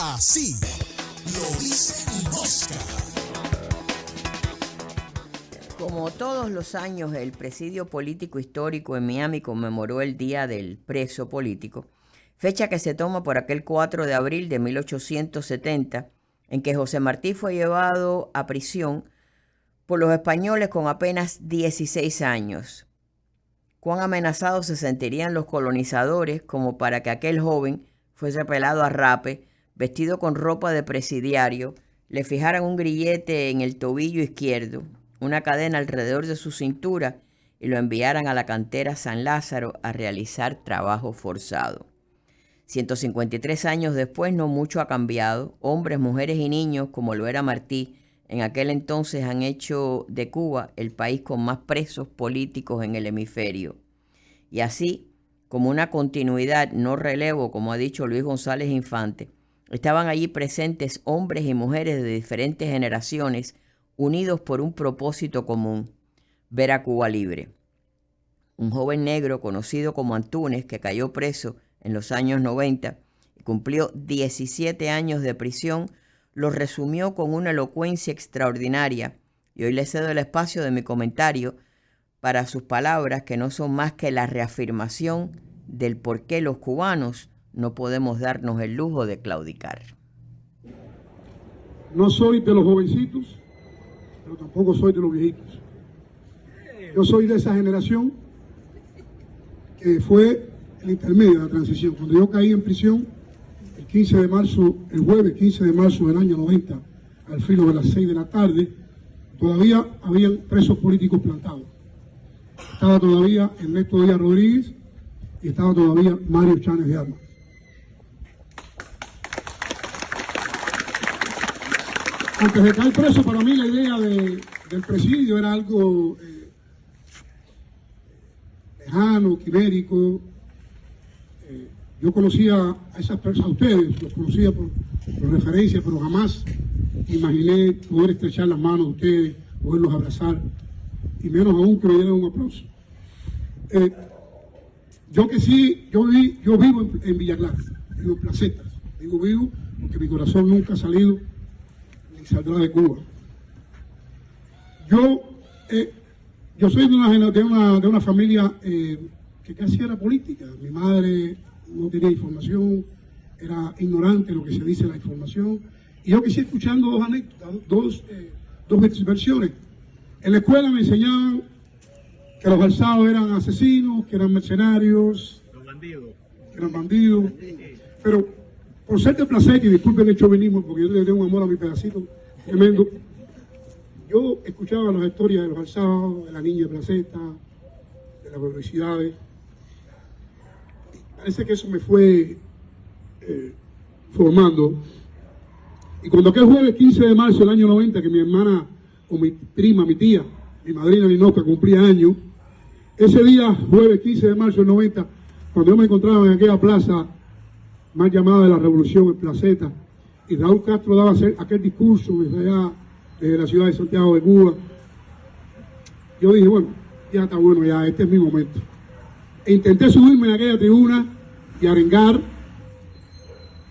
Así lo dicen Oscar. Como todos los años, el Presidio Político Histórico en Miami conmemoró el Día del Preso Político, fecha que se toma por aquel 4 de abril de 1870, en que José Martí fue llevado a prisión por los españoles con apenas 16 años. Cuán amenazados se sentirían los colonizadores como para que aquel joven fuese pelado a rape, vestido con ropa de presidiario, le fijaran un grillete en el tobillo izquierdo, una cadena alrededor de su cintura y lo enviaran a la cantera San Lázaro a realizar trabajo forzado. 153 años después no mucho ha cambiado. Hombres, mujeres y niños, como lo era Martí, en aquel entonces han hecho de Cuba el país con más presos políticos en el hemisferio. Y así, como una continuidad, no relevo, como ha dicho Luis González Infante, estaban allí presentes hombres y mujeres de diferentes generaciones, unidos por un propósito común: ver a Cuba libre. Un joven negro conocido como Antúnez, que cayó preso en los años 90 y cumplió 17 años de prisión, lo resumió con una elocuencia extraordinaria, y hoy le cedo el espacio de mi comentario para sus palabras, que no son más que la reafirmación del por qué los cubanos no podemos darnos el lujo de claudicar. No soy de los jovencitos, pero tampoco soy de los viejitos. Yo soy de esa generación que fue el intermedio de la transición. Cuando yo caí en prisión, el jueves 15 de marzo del año 90, al filo de las 6 de la tarde, todavía habían presos políticos plantados. Estaba todavía Ernesto Díaz Rodríguez y estaba todavía Mario Cháñez de Armas. Antes de caer preso, para mí la idea del presidio era algo lejano, quimérico. Yo conocía a esas personas, a ustedes, los conocía por referencia, pero jamás imaginé poder estrechar las manos de ustedes, poderlos abrazar, y menos aún que me dieran un aplauso. Yo vivo en Villa Clara, vivo en Placetas, digo vivo porque mi corazón nunca ha salido ni saldrá de Cuba. Yo soy de una familia que casi era política. Mi madre no tenía información, era ignorante de lo que se dice en la información, y yo quisiera escuchando dos anécdotas, dos versiones. En la escuela me enseñaban que los alzados eran asesinos, que eran mercenarios, que eran bandidos, pero por ser de placer, y disculpen el chauvinismo porque yo le tengo un amor a mi pedacito tremendo, yo escuchaba las historias de los alzados, de la niña de Placeta, de las publicidades. Parece que eso me fue formando. Y cuando aquel jueves 15 de marzo del año 90, que mi hermana, o mi prima, mi tía, mi madrina Ninoca cumplía años, ese día, jueves 15 de marzo del 90, cuando yo me encontraba en aquella plaza más llamada de la Revolución, en Placeta, y Raúl Castro daba aquel discurso desde allá, desde la ciudad de Santiago de Cuba, yo dije, bueno, ya está bueno, ya este es mi momento. E intenté subirme en aquella tribuna y arengar,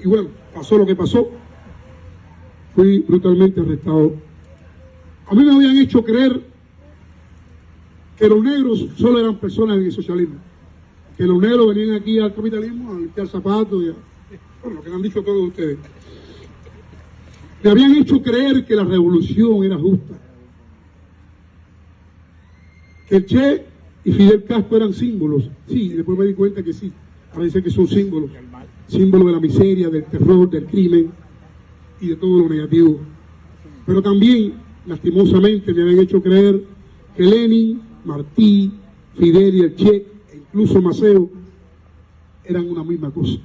y bueno, pasó lo que pasó. Fui brutalmente arrestado. A mí me habían hecho creer que los negros solo eran personas en el socialismo, que los negros venían aquí al capitalismo a limpiar zapatos, bueno, lo que me han dicho todos ustedes. Me habían hecho creer que la revolución era justa, que el Che y Fidel Castro eran símbolos. Sí, después me di cuenta que sí, a veces que son símbolos de la miseria, del terror, del crimen y de todo lo negativo. Pero también, lastimosamente, me habían hecho creer que Lenin, Martí, Fidel y el Che, e incluso Maceo, eran una misma cosa.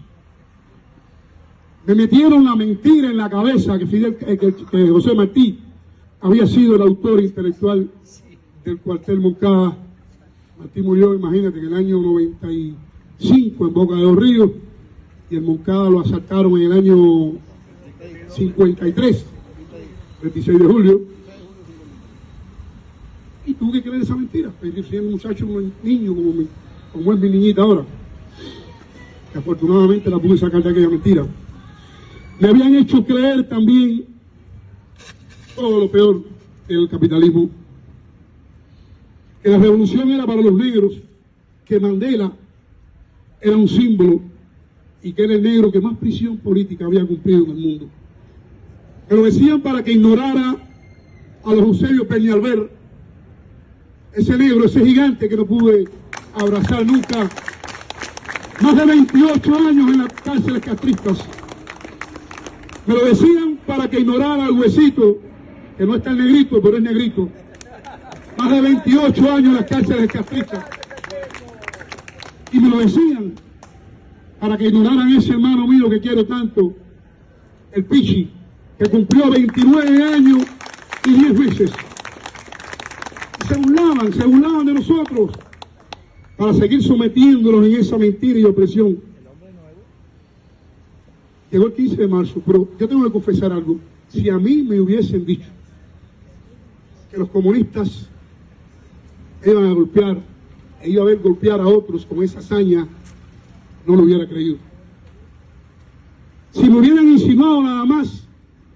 Me metieron la mentira en la cabeza que José Martí había sido el autor intelectual del cuartel Moncada. Martí murió, imagínate, en el año 95 en Boca de los Ríos, y el Moncada lo asaltaron en el año 53, 26 de julio. Y tuve que creer esa mentira, porque siendo un muchacho, un niño como es mi niñita ahora, que afortunadamente la pude sacar de aquella mentira. Le habían hecho creer también todo lo peor del capitalismo, que la revolución era para los negros, que Mandela era un símbolo y que era el negro que más prisión política había cumplido en el mundo. Me lo decían para que ignorara a los Eusebio Peñalver, ese negro, ese gigante que no pude abrazar nunca. Más de 28 años en las cárceles castristas. Me lo decían para que ignorara al Huesito, que no está el negrito, pero es negrito. Más de 28 años en las cárceles castristas. Y me lo decían para que ignoraran a ese hermano mío que quiero tanto, el Pichi, que cumplió 29 años y 10 meses. Se burlaban de nosotros para seguir sometiéndonos en esa mentira y opresión. Llegó el 15 de marzo, pero yo tengo que confesar algo. Si a mí me hubiesen dicho que los comunistas iban a golpear, e iba a ver golpear a otros con esa hazaña, no lo hubiera creído. Si me hubieran insinuado nada más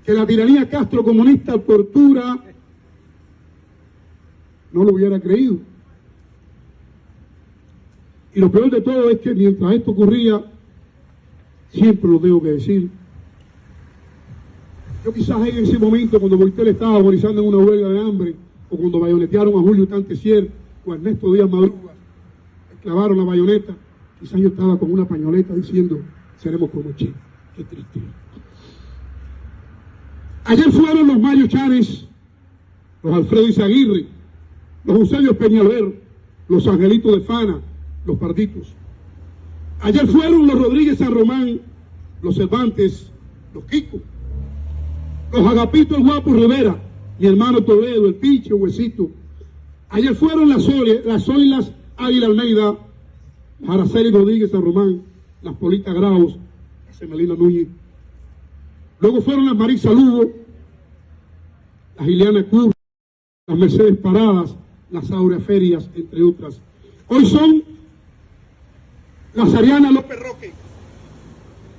que la tiranía Castro comunista tortura, no lo hubiera creído. Y lo peor de todo es que mientras esto ocurría, siempre lo tengo que decir, yo quizás en ese momento cuando Boitel estaba agonizando en una huelga de hambre, o cuando bayonetearon a Julio Tantesier o a Ernesto Díaz Madruga, clavaron la bayoneta, quizás yo estaba con una pañoleta diciendo, seremos como Che. Qué triste. Ayer fueron los Mario Chávez, los Alfredo Izaguirre, los Eusebio Peñalver, los Angelitos de Fana, los Parditos. Ayer fueron los Rodríguez San Román, los Cervantes, los Kiko, los Agapito el Guapo Rivera, mi hermano Toledo, el Piche, Huesito. Ayer fueron las Zoilas Águila Almeida, las Araceli Rodríguez San Román, las Polita Graus, las Emelina Núñez. Luego fueron las Marisa Lugo, las Ileana Cruz, las Mercedes Paradas, las Aurea Ferias, entre otras. Hoy son las Ariana López Roque.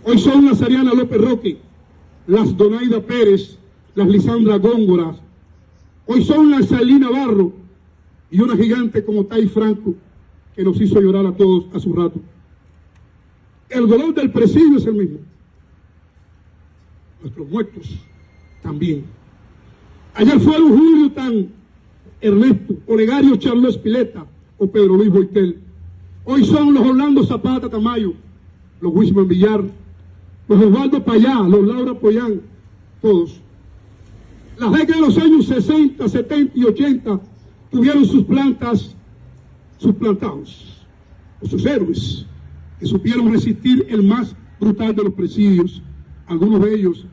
Hoy son las Ariana López Roque, las Donaida Pérez, las Lisandra Góngora. Hoy son las Salina Barro y una gigante como Tai Franco, que nos hizo llorar a todos a su rato. El dolor del presidio es el mismo. Nuestros muertos también. Ayer fueron Julio Tan, Ernesto, Olegario Charlo Espileta o Pedro Luis Boitel. Hoy son los Orlando Zapata Tamayo, los Wisman Villar, los Osvaldo Payá, los Laura Poyán, todos. Las décadas de los años 60, 70 y 80 tuvieron sus plantas suplantados, o sus héroes, que supieron resistir el más brutal de los presidios. Algunos de ellos,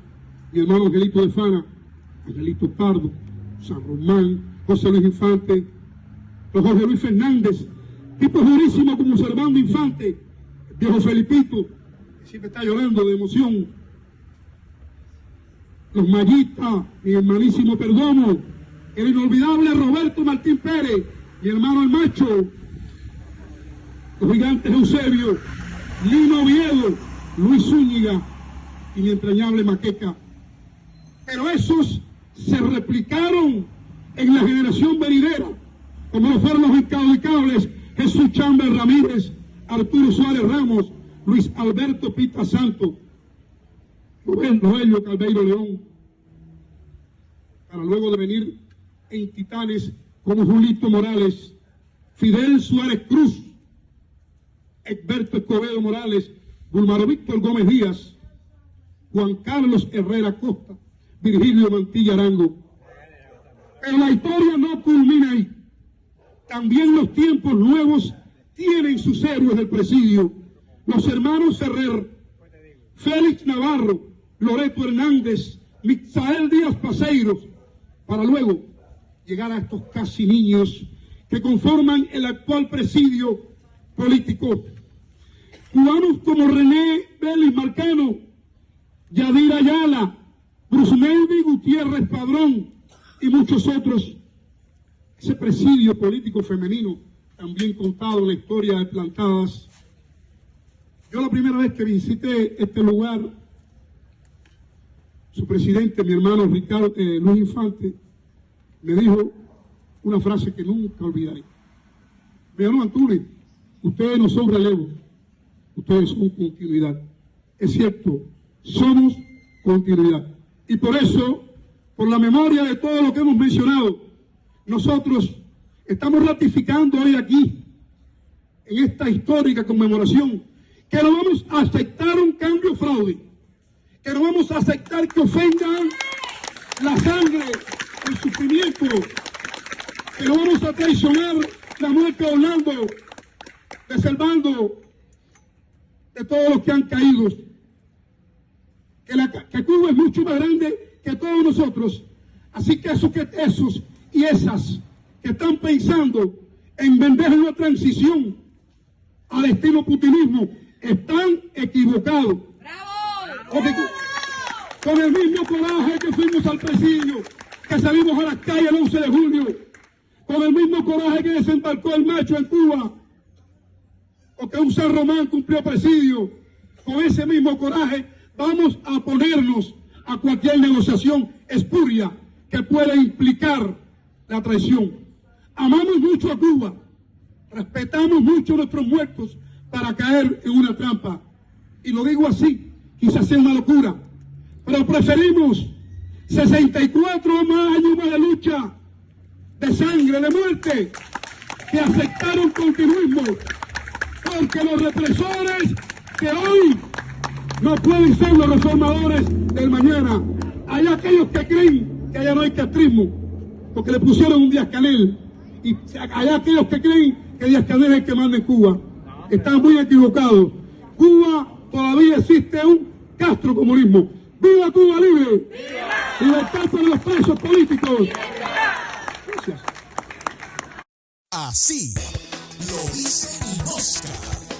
mi hermano Angelito de Fana, Angelito Pardo, San Román, José Luis Infante, los Jorge Luis Fernández, tipos durísimos como Servando Infante, el viejo Felipito, que siempre está llorando de emoción, los Mayita, mi hermanísimo Perdomo, el inolvidable Roberto Martín Pérez, mi hermano el Macho, los gigantes Eusebio, Lino Oviedo, Luis Zúñiga y mi entrañable Maqueca. Pero esos se replicaron en la generación venidera, como lo fueron los incaudicables Jesús Chambers Ramírez, Arturo Suárez Ramos, Luis Alberto Pita Santo, Rogelio Calveiro León, para luego devenir en titanes como Julito Morales, Fidel Suárez Cruz, Egberto Escobedo Morales, Bulmaro Víctor Gómez Díaz, Juan Carlos Herrera Costa, Virgilio Mantilla Arango. Pero la historia no culmina ahí. También los tiempos nuevos tienen sus héroes del presidio. Los hermanos Ferrer, Félix Navarro, Loreto Hernández, Misael Díaz Paseiros, para luego llegar a estos casi niños que conforman el actual presidio político. Cubanos como René Vélez Marcano, Yadira Ayala, Brusmelvi Gutiérrez Padrón y muchos otros. Ese presidio político femenino, también contado en la historia de Plantadas. Yo la primera vez que visité este lugar, su presidente, mi hermano Ricardo Luis Infante, me dijo una frase que nunca olvidaré. Me dijo: no, Antúnez, ustedes no son relevo, ustedes son continuidad. Es cierto, somos continuidad. Y por eso, por la memoria de todo lo que hemos mencionado, nosotros estamos ratificando hoy aquí, en esta histórica conmemoración, que no vamos a aceptar un cambio fraude, que no vamos a aceptar que ofendan la sangre, el sufrimiento, que no vamos a traicionar la muerte de Orlando, de Servando, de todos los que han caído. Que Cuba es mucho más grande que todos nosotros. Así que esos y esas que están pensando en vender una transición al estilo putinismo están equivocados. Porque con el mismo coraje que fuimos al presidio, que salimos a las calles el 11 de julio, con el mismo coraje que desembarcó el macho en Cuba, o que un San Román cumplió presidio, con ese mismo coraje vamos a oponernos a cualquier negociación espuria que pueda implicar la traición. Amamos mucho a Cuba, respetamos mucho a nuestros muertos para caer en una trampa. Y lo digo así, quizás sea una locura, pero preferimos 64 años más de lucha, de sangre, de muerte, que aceptar un continuismo, porque los represores que hoy no pueden ser los reformadores del mañana. Hay aquellos que creen que allá no hay castrismo, porque le pusieron un Díaz-Canel, y hay aquellos que creen que Díaz-Canel es el que manda en Cuba. Están muy equivocados. Cuba todavía existe un castrocomunismo. ¡Viva Cuba libre! ¡Viva! ¡Libertad para los presos políticos! Gracias. Así lo dice Oscar.